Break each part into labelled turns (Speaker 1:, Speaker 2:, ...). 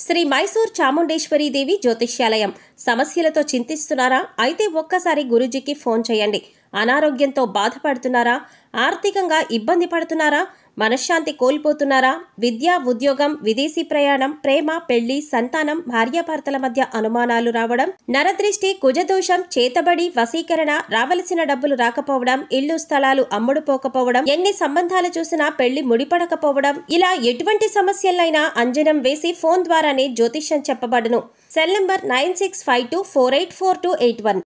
Speaker 1: శ్రీ మైసూర్ చాముండేశ్వరి దేవి జ్యోతిష్యాలయం. సమస్యలతో చింతిస్తున్నారా? అయితే ఒక్కసారి గురూజీకి ఫోన్ చేయండి. అనారోగ్యంతో బాధపడుతున్నారా? ఆర్థికంగా ఇబ్బంది పడుతున్నారా? మనశ్శాంతి కోల్పోతున్నారా? విద్య, ఉద్యోగం, విదేశీ ప్రయాణం, ప్రేమ, పెళ్లి, సంతానం, భార్యాభర్తల మధ్య అనుమానాలు రావడం, నరదృష్టి, కుజదోషం, చేతబడి, వశీకరణ, రావలసిన డబ్బులు రాకపోవడం, ఇల్లు స్థలాలు అమ్ముడుపోకపోవడం, ఎన్ని సంబంధాలు చూసినా పెళ్లి ముడిపడకపోవడం, ఇలా ఎటువంటి సమస్యలైనా అంజనం వేసి ఫోన్ ద్వారానే జ్యోతిష్యం చెప్పబడును. Cell number 9652484281.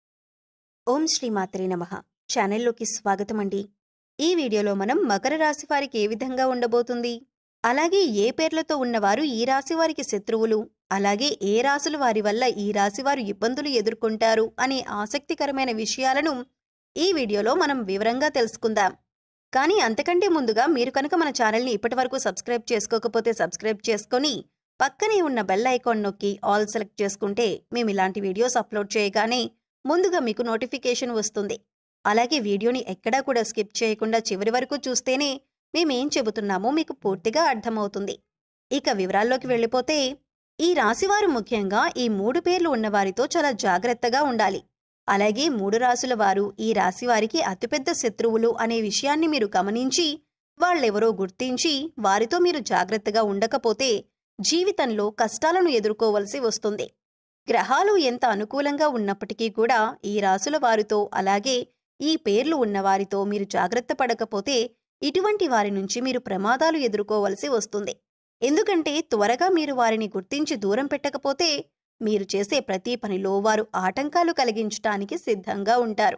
Speaker 2: ఓం శ్రీ మాత్రే నమః. ఛానల్లోకి స్వాగతం అండి. ఈ వీడియోలో మనం మకర రాశి వారికి ఏ విధంగా ఉండబోతుంది, అలాగే ఏ పేర్లతో ఉన్నవారు ఈ రాశి వారికి శత్రువులు, అలాగే ఏ రాశుల వారి వల్ల ఈ రాశి వారు ఇబ్బందులు ఎదుర్కొంటారు అనే ఆసక్తికరమైన విషయాలను ఈ వీడియోలో మనం వివరంగా తెలుసుకుందాం. కానీ అంతకంటే ముందుగా మీరు కనుక మన ఛానల్ని ఇప్పటివరకు సబ్స్క్రైబ్ చేసుకోకపోతే సబ్స్క్రైబ్ చేసుకొని పక్కనే ఉన్న బెల్ ఐకాన్ నొక్కి ఆల్ సెలెక్ట్ చేసుకుంటే మేము ఇలాంటి వీడియోస్ అప్లోడ్ చేయగానే ముందుగా మీకు నోటిఫికేషన్ వస్తుంది. అలాగే వీడియోని ఎక్కడా కూడా స్కిప్ చేయకుండా చివరి వరకు చూస్తేనే మేమేం చెబుతున్నామో మీకు పూర్తిగా అర్థమవుతుంది. ఇక వివరాల్లోకి వెళ్ళిపోతే, ఈ రాశివారు ముఖ్యంగా ఈ 3 పేర్లు ఉన్నవారితో చాలా జాగ్రత్తగా ఉండాలి. అలాగే 3 రాశుల వారు ఈ రాశివారికి అతిపెద్ద శత్రువులు అనే విషయాన్ని మీరు గమనించి వాళ్ళెవరో గుర్తించి వారితో మీరు జాగ్రత్తగా ఉండకపోతే జీవితంలో కష్టాలను ఎదుర్కోవలసి వస్తుంది. గ్రహాలు ఎంత అనుకూలంగా ఉన్నప్పటికీ కూడా ఈ రాశుల వారితో, అలాగే ఈ పేర్లు ఉన్నవారితో మీరు జాగ్రత్త పడకపోతే ఇటువంటి వారి నుంచి మీరు ప్రమాదాలు ఎదుర్కోవలసి వస్తుంది. ఎందుకంటే త్వరగా మీరు వారిని గుర్తించి దూరం పెట్టకపోతే మీరు చేసే ప్రతి పనిలో వారు ఆటంకాలు కలిగించటానికి సిద్ధంగా ఉంటారు.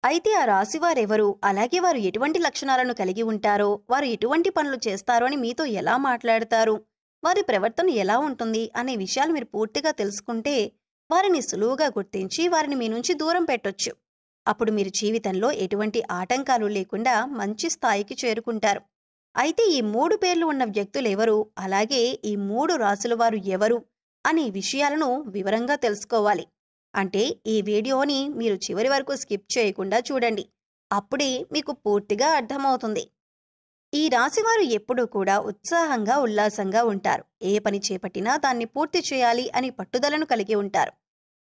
Speaker 2: అయితే ఆ రాశివారెవరు, అలాగే వారు ఎటువంటి లక్షణాలను కలిగి ఉంటారో, వారు ఎటువంటి పనులు చేస్తారో అని మీతో ఎలా మాట్లాడతారు, వారి ప్రవర్తన ఎలా ఉంటుంది అనే విషయాలు మీరు పూర్తిగా తెలుసుకుంటే వారిని సులువుగా గుర్తించి వారిని మీ నుంచి దూరం పెట్టొచ్చు. అప్పుడు మీరు జీవితంలో ఎటువంటి ఆటంకాలు లేకుండా మంచి స్థాయికి చేరుకుంటారు. అయితే ఈ 3 పేర్లు ఉన్న వ్యక్తులు ఎవరు, అలాగే ఈ 3 రాశుల వారు ఎవరు అనే విషయాలను వివరంగా తెలుసుకోవాలి. అంటే ఈ వీడియోని మీరు చివరి వరకు స్కిప్ చేయకుండా చూడండి. అప్పుడే మీకు పూర్తిగా అర్థమవుతుంది. ఈ రాశివారు ఎప్పుడూ కూడా ఉత్సాహంగా, ఉల్లాసంగా ఉంటారు. ఏ పని చేపట్టినా దాన్ని పూర్తి చేయాలి అని పట్టుదలను కలిగి ఉంటారు.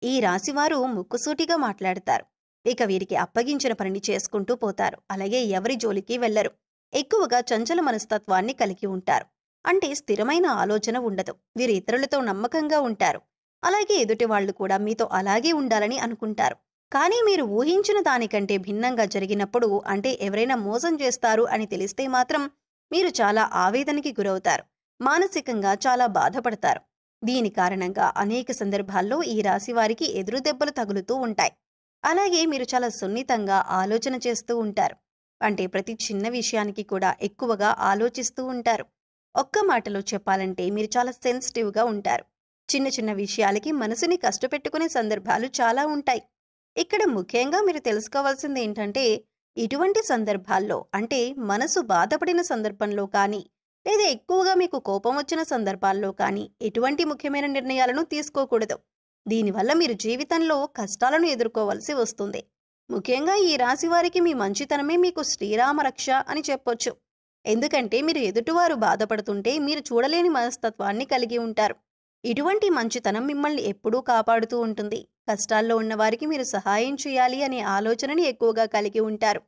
Speaker 2: ఈ రాశివారు ముక్కుసూటిగా మాట్లాడతారు. ఇక వీరికి అప్పగించిన పనిని చేసుకుంటూ పోతారు. అలాగే ఎవరి జోలికి వెళ్లరు. ఎక్కువగా చంచల మనస్తత్వాన్ని కలిగి ఉంటారు. అంటే స్థిరమైన ఆలోచన ఉండదు. వీరు ఇతరులతో నమ్మకంగా ఉంటారు. అలాగే ఎదుటి వాళ్ళు కూడా మీతో అలాగే ఉండాలని అనుకుంటారు. కానీ మీరు ఊహించిన దానికంటే భిన్నంగా జరిగినప్పుడు, అంటే ఎవరైనా మోసం చేస్తారు అని తెలిస్తే మాత్రం మీరు చాలా ఆవేదనకి గురవుతారు. మానసికంగా చాలా బాధపడతారు. దీని కారణంగా అనేక సందర్భాల్లో ఈ రాశి వారికి ఎదురు దెబ్బలు తగులుతూ ఉంటాయి. అలాగే మీరు చాలా సున్నితంగా ఆలోచన చేస్తూ ఉంటారు. అంటే ప్రతి చిన్న విషయానికి కూడా ఎక్కువగా ఆలోచిస్తూ ఉంటారు. ఒక్క మాటలో చెప్పాలంటే మీరు చాలా సెన్సిటివ్గా ఉంటారు. చిన్న చిన్న విషయాలకి మనసుని కష్టపెట్టుకునే సందర్భాలు చాలా ఉంటాయి. ఇక్కడ ముఖ్యంగా మీరు తెలుసుకోవాల్సింది ఏంటంటే, ఇటువంటి సందర్భాల్లో, అంటే మనసు బాధపడిన సందర్భంలో కానీ, లేదా ఎక్కువగా మీకు కోపం వచ్చిన సందర్భాల్లో కానీ ఎటువంటి ముఖ్యమైన నిర్ణయాలను తీసుకోకూడదు. దీనివల్ల మీరు జీవితంలో కష్టాలను ఎదుర్కోవలసి వస్తుంది. ముఖ్యంగా ఈ రాశి వారికి మీ మంచితనమే మీకు శ్రీరామ రక్ష అని చెప్పొచ్చు. ఎందుకంటే మీరు ఎదుటివారు బాధపడుతుంటే మీరు చూడలేని మనస్తత్వాన్ని కలిగి ఉంటారు. ఇటువంటి మంచితనం మిమ్మల్ని ఎప్పుడూ కాపాడుతూ ఉంటుంది. కష్టాల్లో ఉన్నవారికి మీరు సహాయం చేయాలి అనే ఆలోచనని ఎక్కువగా కలిగి ఉంటారు.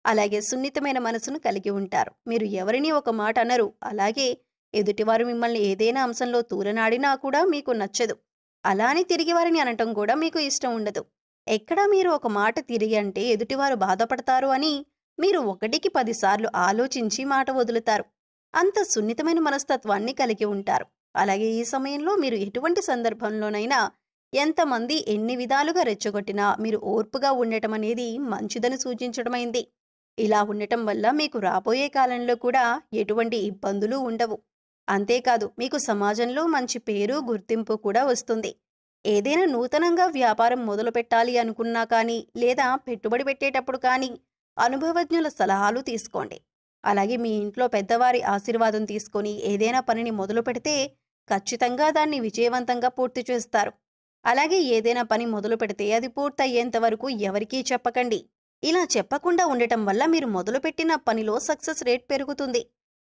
Speaker 2: అలాగే సున్నితమైన మనసును కలిగి ఉంటారు. మీరు ఎవరిని ఒక మాట అనరు. అలాగే ఎదుటివారు మిమ్మల్ని ఏదైనా అంశంలో తూలనాడినా కూడా మీకు నచ్చదు. అలానే తిరిగి వారిని అనటం కూడా మీకు ఇష్టం ఉండదు. ఎక్కడా మీరు ఒక మాట తిరిగి అంటే ఎదుటివారు బాధపడతారు అని మీరు 1కి 10 సార్లు ఆలోచించి మాట వదులుతారు. అంత సున్నితమైన మనస్తత్వాన్ని కలిగి ఉంటారు. అలాగే ఈ సమయంలో మీరు ఎటువంటి సందర్భంలోనైనా ఎంతమంది ఎన్ని విధాలుగా రెచ్చగొట్టినా మీరు ఓర్పుగా ఉండటం అనేది మంచిదని సూచించడమైంది. ఇలా ఉండటం వల్ల మీకు రాబోయే కాలంలో కూడా ఎటువంటి ఇబ్బందులు ఉండవు. అంతేకాదు మీకు సమాజంలో మంచి పేరు, గుర్తింపు కూడా వస్తుంది. ఏదైనా నూతనంగా వ్యాపారం మొదలు పెట్టాలి అనుకున్నా కానీ, లేదా పెట్టుబడి పెట్టేటప్పుడు కానీ అనుభవజ్ఞుల సలహాలు తీసుకోండి. అలాగే మీ ఇంట్లో పెద్దవారి ఆశీర్వాదం తీసుకొని ఏదైనా పనిని మొదలు పెడితే ఖచ్చితంగా దాన్ని విజయవంతంగా పూర్తి చేస్తారు. అలాగే ఏదైనా పని మొదలు పెడితే అది పూర్తయ్యేంత వరకు ఎవరికీ చెప్పకండి. ఇలా చెప్పకుండా ఉండటం వల్ల మీరు మొదలుపెట్టిన పనిలో సక్సెస్ రేట్ పెరుగుతుంది.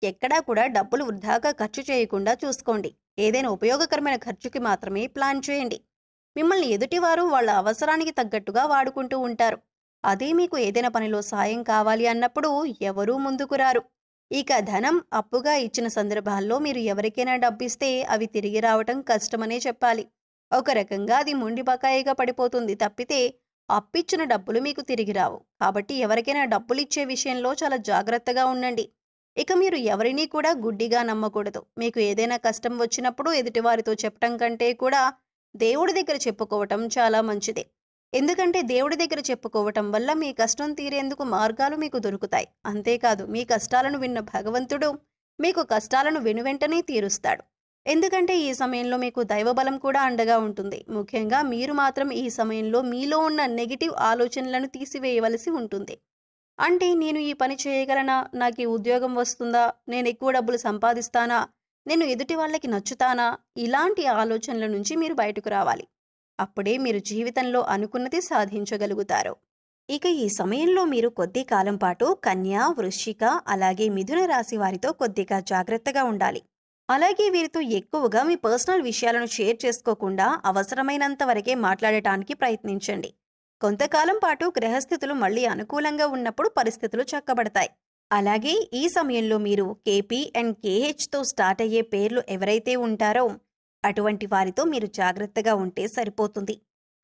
Speaker 2: ఎక్కడా కూడా డబ్బులు వృధాగా ఖర్చు చేయకుండా చూసుకోండి. ఏదైనా ఉపయోగకరమైన ఖర్చుకి మాత్రమే ప్లాన్ చేయండి. మిమ్మల్ని ఎదుటివారు వాళ్ళ అవసరానికి తగ్గట్టుగా వాడుకుంటూ ఉంటారు. అదే మీకు ఏదైనా పనిలో సాయం కావాలి అన్నప్పుడు ఎవరూ ముందుకు రారు. ఇక ధనం అప్పుగా ఇచ్చిన సందర్భాల్లో మీరు ఎవరికైనా డబ్బిస్తే అవి తిరిగి రావటం కష్టమనే చెప్పాలి. ఒక రకంగా అది మొండి బకాయిగా పడిపోతుంది తప్పితే అప్పిచ్చిన డబ్బులు మీకు తిరిగి రావు. కాబట్టి ఎవరికైనా డబ్బులిచ్చే విషయంలో చాలా జాగ్రత్తగా ఉండండి. ఇక మీరు ఎవరినీ కూడా గుడ్డిగా నమ్మకూడదు. మీకు ఏదైనా కష్టం వచ్చినప్పుడు ఎదుటివారితో చెప్పటం కంటే కూడా దేవుడి దగ్గర చెప్పుకోవటం చాలా మంచిది. ఎందుకంటే దేవుడి దగ్గర చెప్పుకోవటం వల్ల మీ కష్టం తీరేందుకు మార్గాలు మీకు దొరుకుతాయి. అంతేకాదు మీ కష్టాలను విన్న భగవంతుడు మీకు కష్టాలను వెనువెంటనే తీరుస్తాడు. ఎందుకంటే ఈ సమయంలో మీకు దైవబలం కూడా అండగా ఉంటుంది. ముఖ్యంగా మీరు మాత్రం ఈ సమయంలో మీలో ఉన్న నెగిటివ్ ఆలోచనలను తీసివేయవలసి ఉంటుంది. అంటే నేను ఈ పని చేయగలనా, నాకు ఈ ఉద్యోగం వస్తుందా, నేను ఎక్కువ డబ్బులు సంపాదిస్తానా, నేను ఎదుటి వాళ్ళకి నచ్చుతానా, ఇలాంటి ఆలోచనల నుంచి మీరు బయటకు రావాలి. అప్పుడే మీరు జీవితంలో అనుకున్నది సాధించగలుగుతారు. ఇక ఈ సమయంలో మీరు కొద్ది కాలం పాటు కన్య, వృశ్చిక అలాగే మిథున రాశి వారితో కొద్దిగా జాగ్రత్తగా ఉండాలి. అలాగే వీరితో ఎక్కువగా మీ పర్సనల్ విషయాలను షేర్ చేసుకోకుండా అవసరమైనంత వరకే మాట్లాడటానికి ప్రయత్నించండి. కొంతకాలం పాటు గ్రహస్థితులు మళ్లీ అనుకూలంగా ఉన్నప్పుడు పరిస్థితులు చక్కబడతాయి. అలాగే ఈ సమయంలో మీరు కేపీ అండ్ కేహెచ్తో స్టార్ట్ అయ్యే పేర్లు ఎవరైతే ఉంటారో అటువంటి వారితో మీరు జాగ్రత్తగా ఉంటే సరిపోతుంది.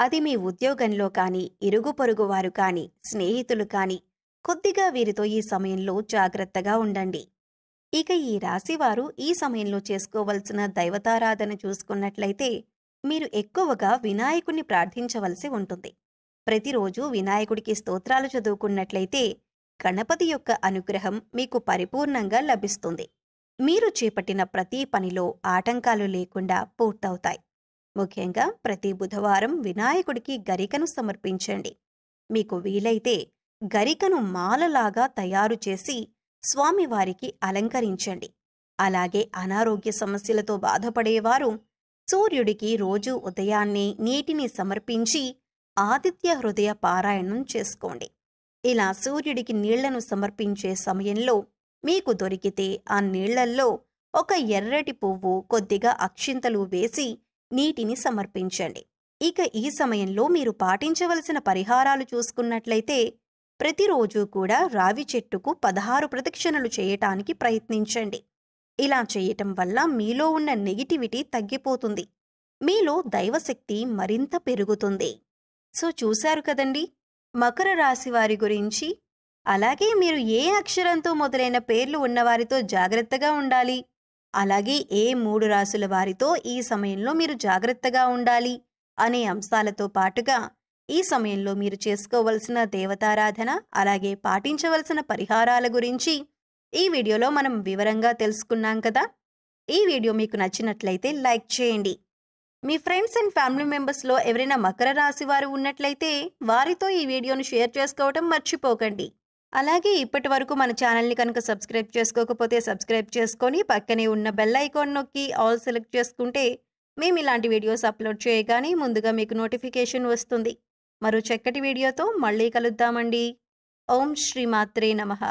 Speaker 2: అది మీ ఉద్యోగంలో కానీ, ఇరుగు పొరుగు వారు కానీ, స్నేహితులు కానీ కొద్దిగా వీరితో ఈ సమయంలో జాగ్రత్తగా ఉండండి. ఇక ఈ రాశివారు ఈ సమయంలో చేసుకోవలసిన దైవతారాధన చూసుకున్నట్లయితే మీరు ఎక్కువగా వినాయకుడిని ప్రార్థించవలసి ఉంటుంది. ప్రతిరోజు వినాయకుడికి స్తోత్రాలు చదువుకున్నట్లయితే గణపతి యొక్క అనుగ్రహం మీకు పరిపూర్ణంగా లభిస్తుంది. మీరు చేపట్టిన ప్రతి పనిలో ఆటంకాలు లేకుండా పూర్తవుతాయి. ముఖ్యంగా ప్రతి బుధవారం వినాయకుడికి గరికను సమర్పించండి. మీకు వీలైతే గరికను మాలలాగా తయారు చేసి స్వామివారికి అలంకరించండి. అలాగే అనారోగ్య సమస్యలతో బాధపడేవారు సూర్యుడికి రోజూ ఉదయాన్నే నీటిని సమర్పించి ఆదిత్య హృదయ పారాయణం చేసుకోండి. ఇలా సూర్యుడికి నీళ్లను సమర్పించే సమయంలో మీకు దొరికితే ఆ నీళ్లల్లో ఒక ఎర్రటి పువ్వు, కొద్దిగా అక్షింతలు వేసి నీటిని సమర్పించండి. ఇక ఈ సమయంలో మీరు పాటించవలసిన పరిహారాలు చూసుకున్నట్లయితే ప్రతిరోజు కూడా రావి చెట్టుకు 16 ప్రదక్షిణలు చేయటానికి ప్రయత్నించండి. ఇలా చేయటం వల్ల మీలో ఉన్న నెగిటివిటీ తగ్గిపోతుంది. మీలో దైవశక్తి మరింత పెరుగుతుంది. సో చూశారు కదండి మకర రాశి వారి గురించి. అలాగే మీరు ఏ అక్షరంతో మొదలైన పేర్లు ఉన్నవారితో జాగ్రత్తగా ఉండాలి, అలాగే ఏ 3 రాశుల వారితో ఈ సమయంలో మీరు జాగ్రత్తగా ఉండాలి అనే అంశాలతో పాటుగా ఈ సమయంలో మీరు చేసుకోవలసిన దేవతారాధన అలాగే పాటించవలసిన పరిహారాల గురించి ఈ వీడియోలో మనం వివరంగా తెలుసుకున్నాం కదా. ఈ వీడియో మీకు నచ్చినట్లయితే లైక్ చేయండి. మీ ఫ్రెండ్స్ అండ్ ఫ్యామిలీ మెంబర్స్లో ఎవరైనా మకర రాశి వారు ఉన్నట్లయితే వారితో ఈ వీడియోను షేర్ చేసుకోవటం మర్చిపోకండి. అలాగే ఇప్పటి వరకు మన ఛానల్ని కనుక సబ్స్క్రైబ్ చేసుకోకపోతే సబ్స్క్రైబ్ చేసుకొని పక్కనే ఉన్న బెల్ ఐకాన్ నొక్కి ఆల్ సెలెక్ట్ చేసుకుంటే మేము ఇలాంటి వీడియోస్ అప్లోడ్ చేయగానే ముందుగా మీకు నోటిఫికేషన్ వస్తుంది. మరో చక్కటి వీడియోతో మళ్ళీ కలుద్దామండి. ఓం శ్రీ మాత్రే నమః.